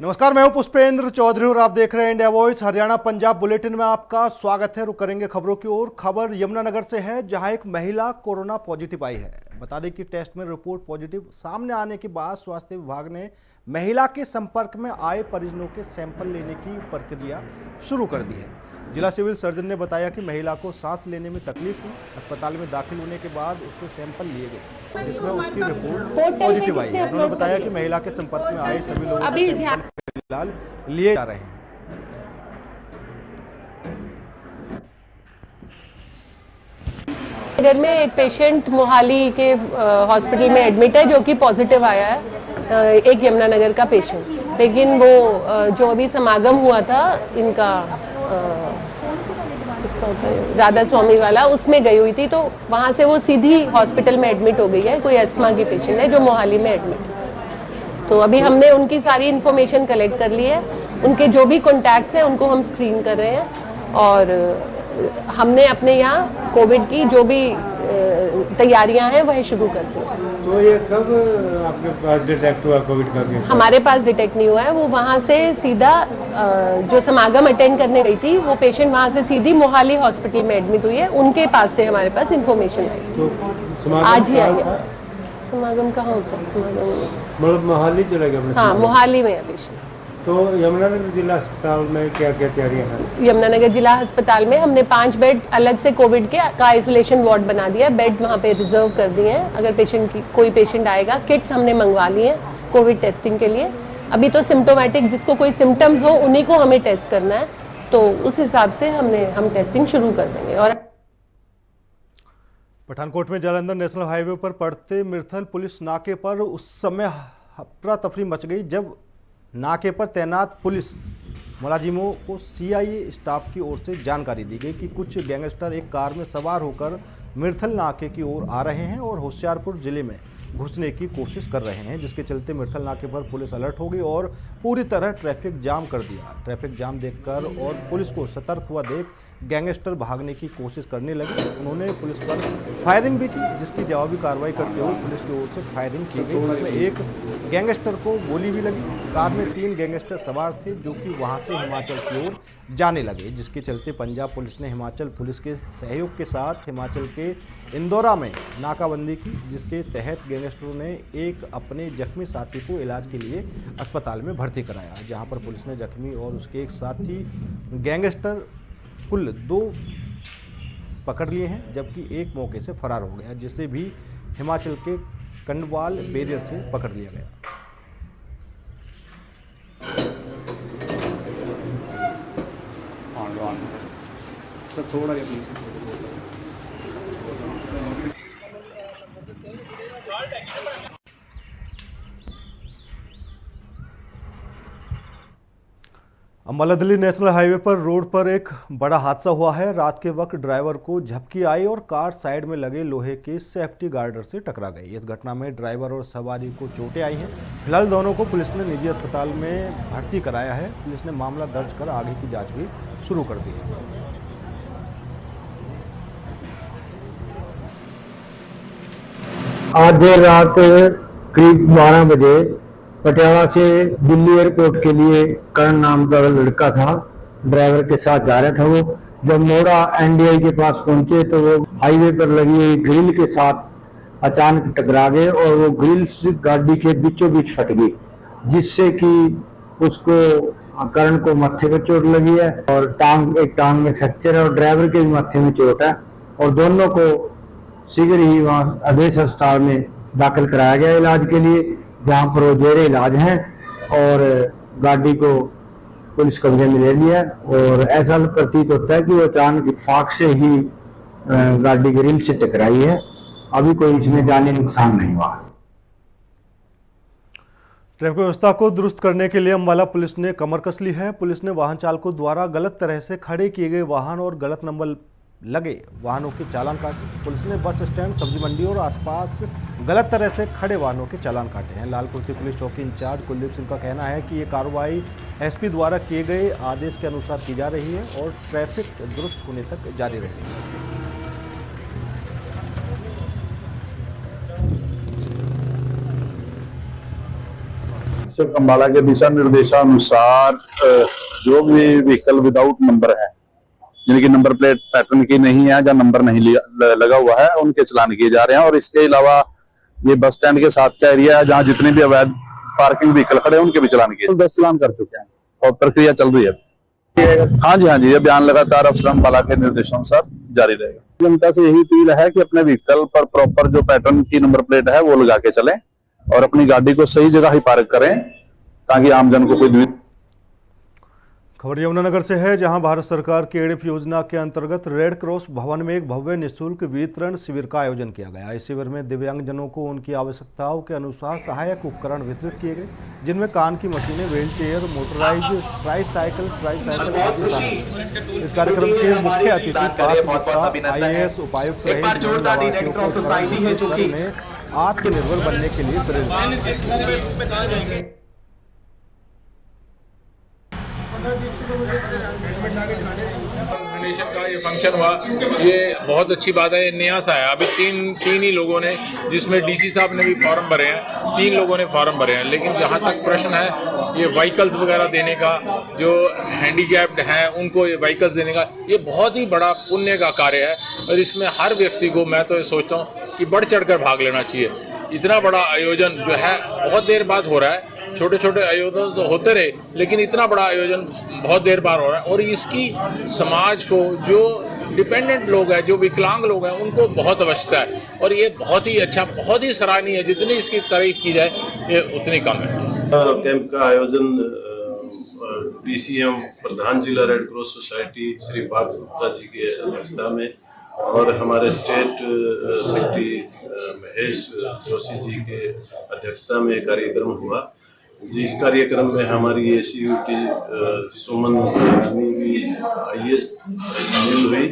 नमस्कार, मैं हूं पुष्पेंद्र चौधरी और आप देख रहे हैं India voice Haryana Punjab bulletin में आपका स्वागत है। रुक करेंगे खबरों की ओर। खबर यमुनानगर से है, जहां एक महिला कोरोना पॉजिटिव आई है। बता दें कि टेस्ट में रिपोर्ट पॉजिटिव सामने आने के बाद स्वास्थ्य विभाग ने महिला के संपर्क में आए परिजनों के सैंपल लेने की प्रक्रिया शुरू कर दी है। जिला सिविल सर्जन ने बताया कि महिला को सांस लेने में तकलीफ हुई। अस्पताल में दाखिल होने के बाद उसके सैंपल लिए गए, जिसमें उसकी रिपोर्ट पॉजिटिव आई है। उन्होंने बताया कि महिला के संपर्क में आए सभी लोगों के सैंपल फिलहाल लिए जा रहे हैं। नगर में एक पेशेंट मोहाली के हॉस्पिटल में एडमिट है जो कि पॉजिटिव आया है, एक यमुनानगर का पेशेंट। लेकिन वो जो अभी समागम हुआ था इनका राधा स्वामी वाला, उसमें गई हुई थी, तो वहाँ से वो सीधी हॉस्पिटल में एडमिट हो गई है। कोई अस्थमा की पेशेंट है जो मोहाली में एडमिट है। तो अभी हमने उनकी सारी इन्फॉर्मेशन कलेक्ट कर ली है। उनके जो भी कॉन्टैक्ट्स हैं उनको हम स्क्रीन कर रहे हैं और हमने अपने यहाँ कोविड की जो भी तैयारियां हैं वह शुरू कर दी। तो ये कब आपके पास डिटेक्ट हुआ कोविड का केस? हमारे पास डिटेक्ट नहीं हुआ है। वो वहाँ से सीधा जो समागम अटेंड करने गई थी, वो पेशेंट वहाँ से सीधी मोहाली हॉस्पिटल में एडमिट हुई है। उनके पास से हमारे पास इंफॉर्मेशन आई। तो आज ही आई है। समागम कहाँ होता है? मतलब मोहाली चले गए? हाँ, मोहाली में है पेशेंट। तो यमुनानगर जिला अस्पताल में क्या क्या तैयारियां हैं? यमुनानगर जिला अस्पताल में हमने 5 बेड अलग से कोविड के का आइसोलेशन वार्ड बना दिया है। बेड वहाँ पे रिजर्व कर दिए हैं। अगर कोई पेशेंट आएगा, किट्स हमने मंगवा ली हैं कोविड टेस्टिंग के लिए। अभी तो सिम्टोमेटिक, जिसको कोई सिम्टम्स हो उन्हीं को हमें टेस्ट करना है, तो उस हिसाब से हम टेस्टिंग शुरू कर देंगे। और पठानकोट में जालंधर नेशनल हाईवे पर पड़ते मिर्थल पुलिस नाके पर उस समय अफरा तफरी मच गई जब नाके पर तैनात पुलिस मुलाजिमों को सीआईए स्टाफ की ओर से जानकारी दी गई कि कुछ गैंगस्टर एक कार में सवार होकर मिर्थल नाके की ओर आ रहे हैं और होशियारपुर जिले में घुसने की कोशिश कर रहे हैं, जिसके चलते मिर्थल नाके पर पुलिस अलर्ट हो गई और पूरी तरह ट्रैफिक जाम कर दिया। ट्रैफिक जाम देखकर और पुलिस को सतर्क हुआ देख गैंगस्टर भागने की कोशिश करने लगे। उन्होंने पुलिस पर फायरिंग भी की, जिसकी जवाबी कार्रवाई करते हुए पुलिस की ओर से फायरिंग की गई। उसमें एक गैंगस्टर को गोली भी लगी। कार में 3 गैंगस्टर सवार थे जो कि वहां से हिमाचल की ओर जाने लगे, जिसके चलते पंजाब पुलिस ने हिमाचल पुलिस के सहयोग के साथ हिमाचल के इंदौरा में नाकाबंदी की, जिसके तहत गैंगस्टरों ने एक अपने जख्मी साथी को इलाज के लिए अस्पताल में भर्ती कराया, जहाँ पर पुलिस ने जख्मी और उसके एक साथी गैंगस्टर कुल 2 पकड़ लिए हैं, जबकि एक मौके से फरार हो गया, जिसे भी हिमाचल के कंडवाल बैरियर से पकड़ लिया गया। थोड़ा अम्बाला दिल्ली नेशनल हाईवे पर रोड पर एक बड़ा हादसा हुआ है। रात के वक्त ड्राइवर को झपकी आई और कार साइड में लगे लोहे के सेफ्टी गार्डर से टकरा गई। इस घटना में ड्राइवर और सवारी को चोटें आई हैं। फिलहाल दोनों को पुलिस ने निजी अस्पताल में भर्ती कराया है। पुलिस ने मामला दर्ज कर आगे की जाँच भी शुरू कर दी है। आज देर रात करीब 12 बजे पटियाला से दिल्ली एयरपोर्ट के लिए करण नाम का लड़का था, ड्राइवर के साथ जा रहा था। वो जब मोड़ा एनडीआई के पास पहुंचे तो वो हाईवे पर लगी हुई ग्रिल के साथ अचानक टकरा गए और वो ग्रिल गाड़ी के बीचों बीच फट गई, जिससे कि उसको करण को माथे पर चोट लगी है और एक टांग में फ्रैक्चर है और ड्राइवर के भी माथे में चोट है और दोनों को शीघ्र ही वहाँ आदेश अस्पताल में दाखिल कराया गया इलाज के लिए, जहाँ पर वो जेरे इलाज हैं और गाड़ी को पुलिस कब्जे में ले लिया। और ऐसा प्रतीत होता है कि वो अचानक इत्तेफाक से ही गाड़ी ग्रिल से टकराई है। अभी कोई इसमें जानी नुकसान नहीं हुआ। ट्रैफिक व्यवस्था को दुरुस्त करने के लिए अम्बाला पुलिस ने कमर कस ली है। पुलिस ने वाहन चालकों द्वारा गलत तरह से खड़े किए गए वाहन और गलत नंबर लगे वाहनों के चालान काटे। पुलिस ने बस स्टैंड, सब्जी मंडी और आसपास गलत तरह से खड़े वाहनों के चालान काटे हैं। लालकुर्ती पुलिस चौकी इंचार्ज कुलदीप सिंह का कहना है कि ये कार्रवाई एसपी द्वारा किए गए आदेश के अनुसार की जा रही है और ट्रैफिक दुरुस्त होने तक जारी रहेगी। अधीक्षक अम्बाला के दिशा निर्देशानुसार जो भी व्हीकल विदाउट नंबर है, जिनकी नंबर प्लेट पैटर्न की नहीं है या नंबर नहीं लगा हुआ है, उनके चालान किए जा रहे हैं। और इसके अलावा ये बस स्टैंड के साथ का एरिया है जहाँ जितने भी अवैध पार्किंग व्हीकल खड़े हैं उनके भी चालान किए, 10 चालान कर चुके हैं और प्रक्रिया चल रही है। हाँ जी, ये बयान लगातार अफसर अम्बाला के निर्देशानुसार जारी रहेगा। जनता से यही अपील है कि अपने व्हीकल पर प्रॉपर जो पैटर्न की नंबर प्लेट है वो लगा के चलें और अपनी गाड़ी को सही जगह ही पार्क करें ताकि आमजन को कोई खबर यमुनानगर से है, जहां भारत सरकार की एडीएफ योजना के अंतर्गत रेड क्रॉस भवन में एक भव्य निःशुल्क वितरण शिविर का आयोजन किया गया। इस शिविर में दिव्यांगजनों को उनकी आवश्यकताओं के अनुसार सहायक उपकरण वितरित किए गए, जिनमें कान की मशीनें, व्हील चेयर, मोटराइज ट्राईसाइकिल आदि शामिल। इस कार्यक्रम के मुख्य अतिथि पार्थ IAS उपायुक्त रहे, में आत्मनिर्भर बनने के लिए प्रेरित। का ये फंक्शन हुआ, ये बहुत अच्छी बात है। ये नया सा है, अभी तीन ही लोगों ने, जिसमें डीसी साहब ने भी फॉर्म भरे हैं, 3 लोगों ने फॉर्म भरे हैं। लेकिन जहाँ तक प्रश्न है ये व्हीकल्स वगैरह देने का, जो हैंडीकैप्ड हैं उनको ये व्हीकल्स देने का, ये बहुत ही बड़ा पुण्य का कार्य है। और इसमें हर व्यक्ति को, मैं तो ये सोचता हूँ कि बढ़ चढ़ कर भाग लेना चाहिए। इतना बड़ा आयोजन जो है बहुत देर बाद हो रहा है। छोटे छोटे आयोजन तो होते रहे, लेकिन इतना बड़ा आयोजन बहुत देर बाद हो रहा है। और इसकी समाज को, जो डिपेंडेंट लोग हैं, जो विकलांग लोग हैं, उनको बहुत आवश्यकता है। और ये बहुत ही अच्छा, बहुत ही सराहनीय है। जितनी इसकी तारीफ की जाए ये उतनी कम है। कैंप का आयोजन DCM प्रधान जिला red cross society Shri Partha Gupta ji की अध्यक्षता में और हमारे स्टेट सेक्रेटरी महेश जोशी जी के अध्यक्षता में कार्यक्रम हुआ। इस कार्यक्रम में हमारी ACUT सुमन रानी भी IAS शामिल हुई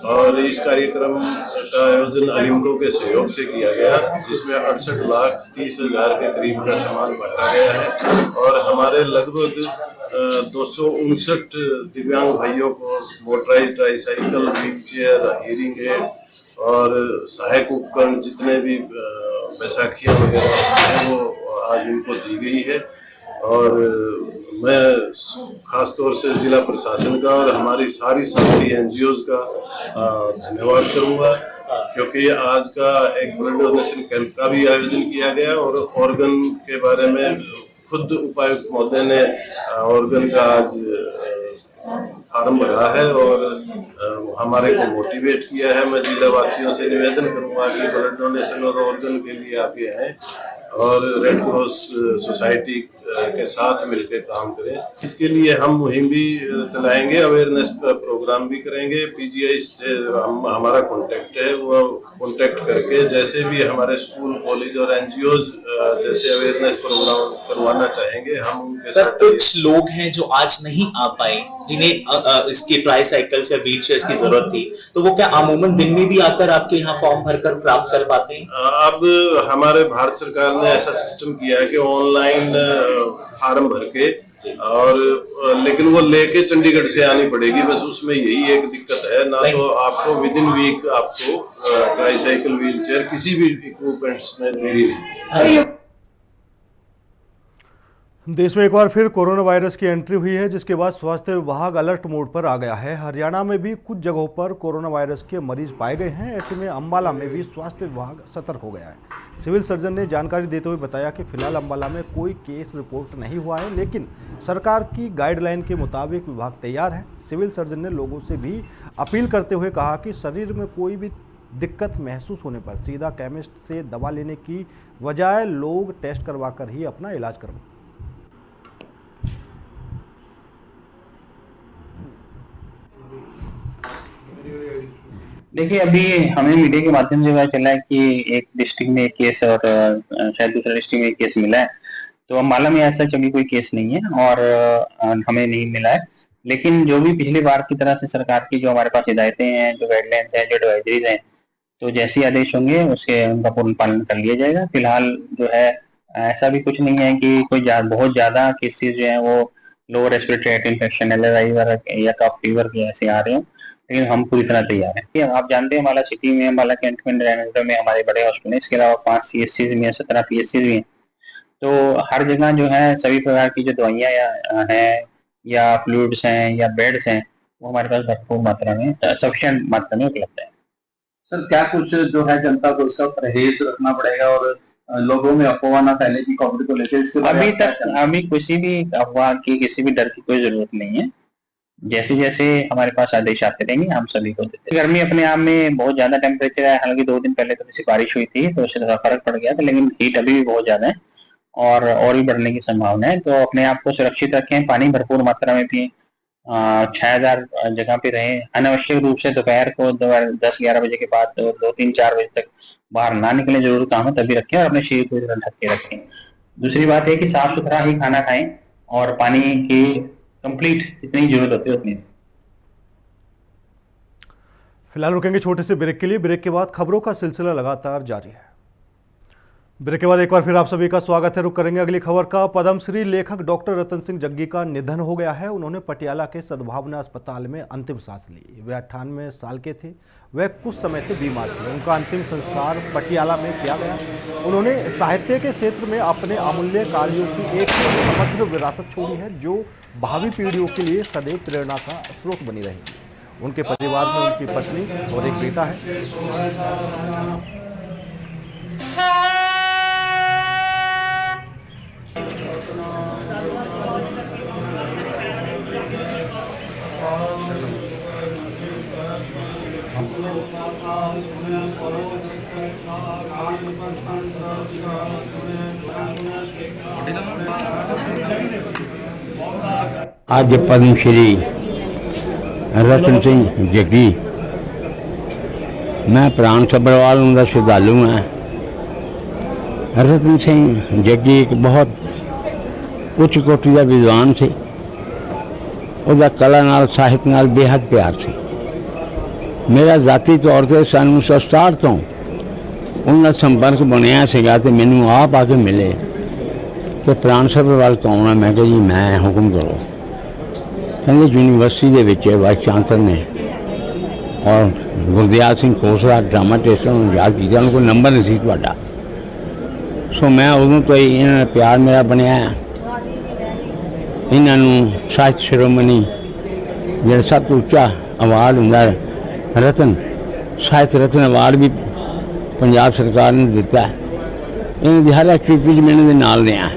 और इस कार्यक्रम का आयोजन अलिम्को के सहयोग से किया गया, जिसमें 68,30,000 के करीब का सामान बांटा गया है। और हमारे लगभग 259 दिव्यांग भाइयों को motorise tricycle, wheel chair, hearing aid और सहायक उपकरण जितने भी बैसाखियाँ वगैरह हैं वो आज उनको दी गई है। और मैं खास तौर से जिला प्रशासन का और हमारी सारी साथी NGOs का धन्यवाद करूंगा, क्योंकि आज का एक ब्लड डोनेशन कैंप का भी आयोजन किया गया और ऑर्गन के बारे में खुद उपायुक्त महोदय ने ऑर्गन का आज फार्म भरा है और हमारे को मोटिवेट किया है। मैं जिला वासियों से निवेदन करूंगा कि ब्लड डोनेशन और ऑर्गन के लिए आगे आए और रेड क्रॉस सोसाइटी के साथ मिलकर काम करें। इसके लिए हम मुहिम भी चलाएंगे, अवेयरनेस प्रोग्राम भी करेंगे। PGI से हमारा कांटेक्ट है, वो कांटेक्ट करके जैसे भी हमारे स्कूल, कॉलेज और NGOs जैसे अवेयरनेस प्रोग्राम करवाना चाहेंगे हम उनके साथ। कुछ लोग हैं जो आज नहीं आ पाए, जिन्हें इसके ट्राईसाइकिल्स या व्हील चेयर्स की जरूरत थी, तो वो क्या अमूमन दिन में भी आकर आपके यहाँ फॉर्म भरकर प्राप्त कर पाते हैं? अब हमारे भारत सरकार ने ऐसा सिस्टम किया है कि ऑनलाइन फार्म भर के और लेकिन वो लेके चंडीगढ़ से आनी पड़ेगी, बस उसमें यही एक दिक्कत है। ना तो आपको विद इन वीक आपको ट्राईसाइकिल, व्हील चेयर, किसी भी इक्विपमेंट्स में देरी नहीं। देश में एक बार फिर कोरोना वायरस की एंट्री हुई है, जिसके बाद स्वास्थ्य विभाग अलर्ट मोड पर आ गया है। हरियाणा में भी कुछ जगहों पर कोरोना वायरस के मरीज पाए गए हैं। ऐसे में अम्बाला में भी स्वास्थ्य विभाग सतर्क हो गया है। सिविल सर्जन ने जानकारी देते हुए बताया कि फिलहाल अम्बाला में कोई केस रिपोर्ट नहीं हुआ है, लेकिन सरकार की गाइडलाइन के मुताबिक विभाग तैयार है। सिविल सर्जन ने लोगों से भी अपील करते हुए कहा कि शरीर में कोई भी दिक्कत महसूस होने पर सीधा केमिस्ट से दवा लेने की बजाय लोग टेस्ट करवाकर ही अपना इलाज करवाएं। देखिए, अभी हमें मीडिया के माध्यम से पता चला है कि एक डिस्ट्रिक्ट में एक केस और शायद दूसरे डिस्ट्रिक्ट में एक केस मिला है। तो अम्बाला में ऐसा अभी कोई केस नहीं है और हमें नहीं मिला है। लेकिन जो भी पिछली बार की तरह से सरकार की जो हमारे पास हिदायतें हैं, जो गाइडलाइंस हैं, जो एडवाइजरीज हैं, तो जैसे आदेश होंगे उसके उनका पूर्ण पालन कर लिया जाएगा। फिलहाल जो है ऐसा भी कुछ नहीं है कि कोई बहुत ज्यादा केसेज जो है वो लोअर रेस्पिरेटरी इन्फेक्शन, LRI या कफ फीवर के ऐसे आ रहे हैं, लेकिन हम पूरी तरह तैयार हैं। आप जानते हैं अम्बाला सिटी में, अम्बाला कैंटनमेंट डायमीटर में हमारे बड़े हॉस्पिटल, इसके अलावा 5 CSCs भी हैं, 17 PSCs भी हैं। तो हर जगह जो है सभी प्रकार की जो दवाइयाँ हैं या फ्लूइड्स हैं या बेड्स हैं वो हमारे पास भरपूर मात्रा में सफिशिएंट मात्रा में उपलब्ध है। सर क्या कुछ जो है जनता को इसका परहेज रखना पड़ेगा और लोगों में अफवाह ना फैले कि कोविड को लेकर, इसके बारे में अभी तक अभी किसी भी अफवाह की किसी भी डर की कोई जरूरत नहीं है। जैसे जैसे हमारे पास आदेश आते रहेंगे हम सभी को देते हैं। गर्मी अपने आप में बहुत ज्यादा टेम्परेचर है, हालांकि 2 दिन पहले तो किसी बारिश हुई थी तो उससे थोड़ा फर्क पड़ गया था, लेकिन हीट अभी भी बहुत ज्यादा है और भी बढ़ने की संभावना है। तो अपने आप को सुरक्षित रखें, पानी भरपूर मात्रा में पिए, छायादार जगह पे रहें, अनावश्यक रूप से दोपहर को 10-11 बजे के बाद 2-3-4 बजे तक बाहर ना निकलें, जरूर काम है तभी रखें और अपने शरीर को ढक के रखें। दूसरी बात है कि साफ सुथरा ही खाना खाएं और पानी की कंप्लीट जितनी जरूरत होती है उतनी। फिलहाल रुकेंगे छोटे से ब्रेक के लिए। ब्रेक के बाद खबरों का सिलसिला लगातार जारी है। ब्रेक के बाद एक बार फिर आप सभी का स्वागत है। रुक करेंगे अगली खबर का। पद्मश्री लेखक डॉक्टर रतन सिंह जग्गी का निधन हो गया है। उन्होंने पटियाला के सद्भावना अस्पताल में अंतिम सांस ली। वे 98 साल के थे। वह कुछ समय से बीमार थे। उनका अंतिम संस्कार पटियाला में किया गया। उन्होंने साहित्य के क्षेत्र में अपने अमूल्य कार्यों की एक समग्र विरासत छोड़ी है जो भावी पीढ़ियों के लिए सदैव प्रेरणा का स्रोत बनी रहेगी। उनके परिवार में उनकी पत्नी और एक बेटा है। आज पद्मश्री रतन सिंह जग्गी, मैं प्राण सभरवाल उनका श्रद्धालु हाँ। रतन सिंह जग्गी एक बहुत उच्च कोटि का विद्वान से, ਉਹਦਾ कला नाल ਸਾਹਿਤ नाल बेहद प्यार से। मेरा जाती तौर पर सन 1967 तो उनका संपर्क बनया सीगा ते मैनू आप आके मिले कि प्राण सभरवाल कौन है। मैं कहा जी मैं, हुक्म करो। कहते यूनिवर्सिटी के विच वाइस चांसलर ने और गुरदयाल सिंह खोसला ड्रामा टेस्ट याद किया, उनको नंबर नहीं सी तुहाडा। सो मैं उदों तो ही इन्होंने प्यार मेरा बनया। इन्हों साहित्य शिरोमणि जो सब तो उच्चा अवार्ड होंगे रतन साहित्य रतन अवार्ड भी पंजाब सरकार ने दिता है। इन्होंने हर एक्टिविटी में इन्होंने नाल रहा।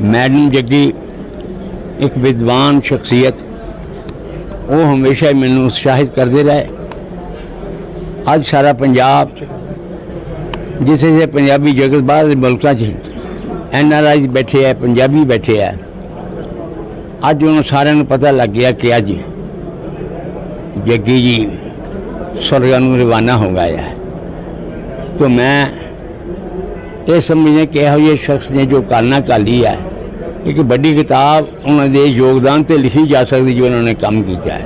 मैडम जग्गी एक विद्वान शख्सियत, वो हमेशा मैनू उत्साहित करते रहे। अज सारा पंजाब जिसे पंजाबी जगत बाहर मुल्कों NRI बैठे है, पंजाबी बैठे है, अज उन्होंने सारे पता लग गया कि अज जग्गी जी स्वर्ग रवाना हो गया है। तो मैं ये समझने कि यह शख्स ने जो करना कर लिया है, एक बड़ी किताब उन्होंने योगदान से लिखी जा सकती जो उन्होंने काम किया है।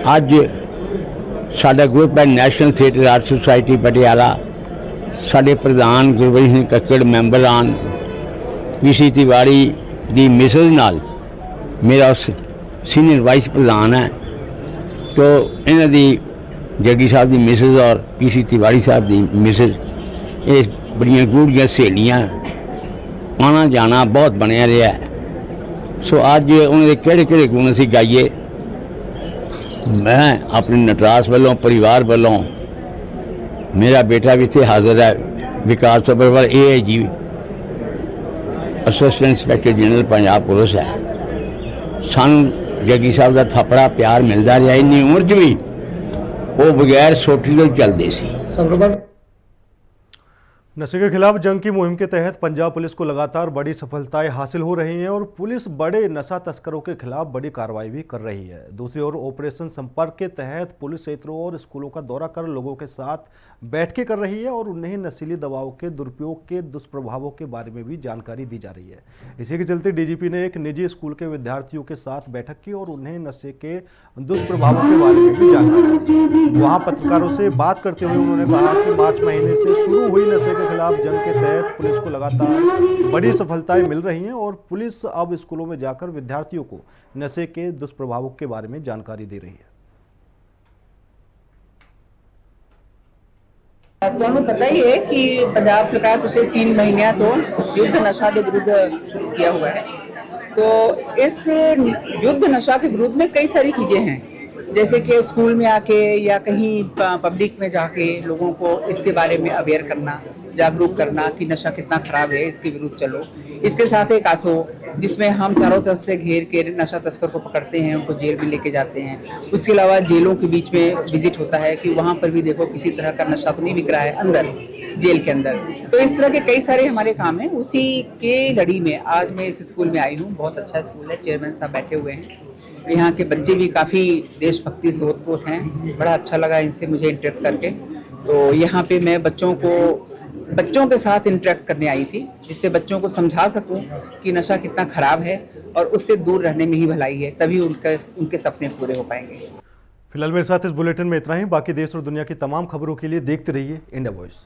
अज साडा ग्रुप है national theatre art society Patiala, साडे प्रधान गुरबख्श सिंह कक्कड़ मैंबर आन, PC तिवाड़ी दी मिसेज नाल मेरा सीनियर वाइस प्रधान है। तो इन्हों दी जग्गी साहब की मिसेज और PC तिवाड़ी साहब की मिसेज, ये बड़ियां गूढ़ियां सहेलियां, आना जाना बहुत बनया रहा है। सो अज उन्होंने किहड़े किहड़े गुण असीं गाइए। मैं अपने नटराज वालों परिवार वालों, मेरा बेटा भी इत्थे हाजिर है Vikas Sabharwal, AIG assistant inspector general Punjab police है। सानू जग्गी साहब का थपड़ा प्यार मिलता रहा। इन्नी उम्र च भी वो बगैर सोटी तो चलते सी। नशे के खिलाफ जंग की मुहिम के तहत पंजाब पुलिस को लगातार बड़ी सफलताएं हासिल हो रही हैं और पुलिस बड़े नशा तस्करों के खिलाफ बड़ी कार्रवाई भी कर रही है। दूसरी ओर ऑपरेशन संपर्क के तहत पुलिस क्षेत्रों और स्कूलों का दौरा कर लोगों के साथ बैठकें कर रही है और उन्हें नशीली दवाओं के दुरुपयोग के दुष्प्रभावों के बारे में भी जानकारी दी जा रही है। इसी के चलते DGP ने एक निजी स्कूल के विद्यार्थियों के साथ बैठक की और उन्हें नशे के दुष्प्रभावों के बारे में भी जानकारी दी। वहाँ पत्रकारों से बात करते हुए उन्होंने कहा कि मार्च महीने से शुरू हुई नशे के खिलाफ जंग के तहत पुलिस को लगातार बड़ी सफलताएं मिल रही हैं और पुलिस अब स्कूलों में जाकर विद्यार्थियों को नशे के दुष्प्रभावों के बारे में जानकारी दे रही है। ਤੁਹਾਨੂੰ पता ही है कि पंजाब सरकार पिछले 3 महीने तो युद्ध नशा के विरुद्ध शुरू किया हुआ है। तो इस युद्ध नशा के विरुद्ध में कई सारी चीजें हैं, जैसे कि स्कूल में आके या कहीं पब्लिक में जाके लोगों को इसके बारे में अवेयर करना, जागरूक करना कि नशा कितना खराब है, इसके विरुद्ध चलो। इसके साथ एक आसो जिसमें हम चारों तरफ से घेर के नशा तस्कर को पकड़ते हैं, उनको जेल में लेके जाते हैं। उसके अलावा जेलों के बीच में विजिट होता है कि वहाँ पर भी देखो किसी तरह का नशा तो नहीं बिक रहा है अंदर जेल के अंदर। तो इस तरह के कई सारे हमारे काम हैं। उसी के लड़ी में आज मैं इस स्कूल में आई हूँ। बहुत अच्छा स्कूल है, चेयरमैन साहब बैठे हुए हैं। यहाँ के बच्चे भी काफ़ी देशभक्ति से ओतप्रोत हैं। बड़ा अच्छा लगा इनसे मुझे इंटरेक्ट करके। तो यहाँ पे मैं बच्चों के साथ इंटरेक्ट करने आई थी, जिससे बच्चों को समझा सकूं कि नशा कितना खराब है और उससे दूर रहने में ही भलाई है, तभी उनके सपने पूरे हो पाएंगे। फिलहाल मेरे साथ इस बुलेटिन में इतना ही। बाकी देश और दुनिया की तमाम खबरों के लिए देखते रहिए इंडिया वॉइस।